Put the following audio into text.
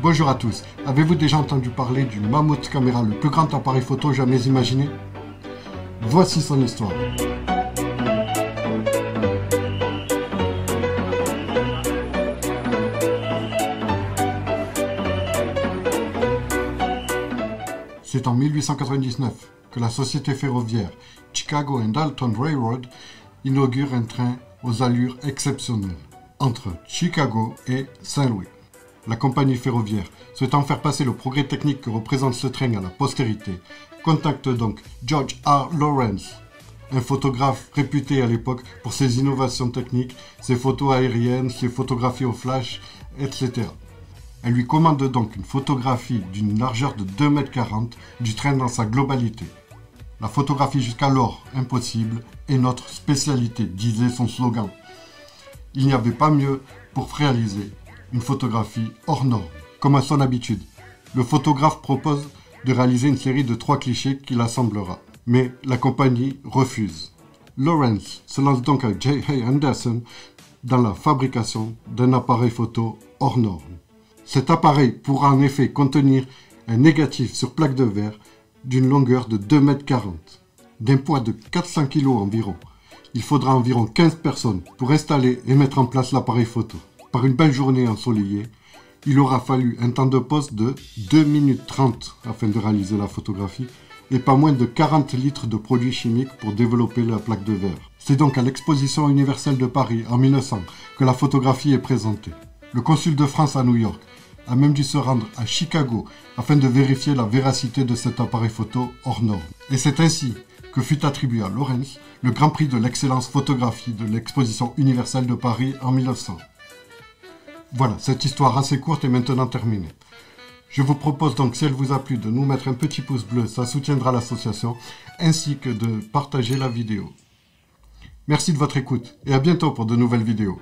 Bonjour à tous, avez-vous déjà entendu parler du Mammoth Camera, le plus grand appareil photo jamais imaginé? Voici son histoire. C'est en 1899 que la société ferroviaire Chicago and Dalton Railroad inaugure un train aux allures exceptionnelles entre Chicago et Saint-Louis. La compagnie ferroviaire, souhaitant faire passer le progrès technique que représente ce train à la postérité, contacte donc George R. Lawrence, un photographe réputé à l'époque pour ses innovations techniques, ses photos aériennes, ses photographies au flash, etc. Elle lui commande donc une photographie d'une largeur de 2,40 m du train dans sa globalité. La photographie jusqu'alors impossible est notre spécialité, disait son slogan. Il n'y avait pas mieux pour réaliser une photographie hors norme. Comme à son habitude, le photographe propose de réaliser une série de 3 clichés qu'il assemblera. Mais la compagnie refuse. Lawrence se lance donc avec J. A. Anderson dans la fabrication d'un appareil photo hors norme. Cet appareil pourra en effet contenir un négatif sur plaque de verre d'une longueur de 2,40 m, d'un poids de 400 kg environ. Il faudra environ 15 personnes pour installer et mettre en place l'appareil photo. Par une belle journée ensoleillée, il aura fallu un temps de pose de 2 minutes 30 afin de réaliser la photographie et pas moins de 40 litres de produits chimiques pour développer la plaque de verre. C'est donc à l'exposition universelle de Paris en 1900 que la photographie est présentée. Le consul de France à New York a même dû se rendre à Chicago afin de vérifier la véracité de cet appareil photo hors norme. Et c'est ainsi que fut attribué à Lawrence le Grand Prix de l'excellence photographie de l'exposition universelle de Paris en 1900. Voilà, cette histoire assez courte est maintenant terminée. Je vous propose donc, si elle vous a plu, de nous mettre un petit pouce bleu, ça soutiendra l'association, ainsi que de partager la vidéo. Merci de votre écoute et à bientôt pour de nouvelles vidéos.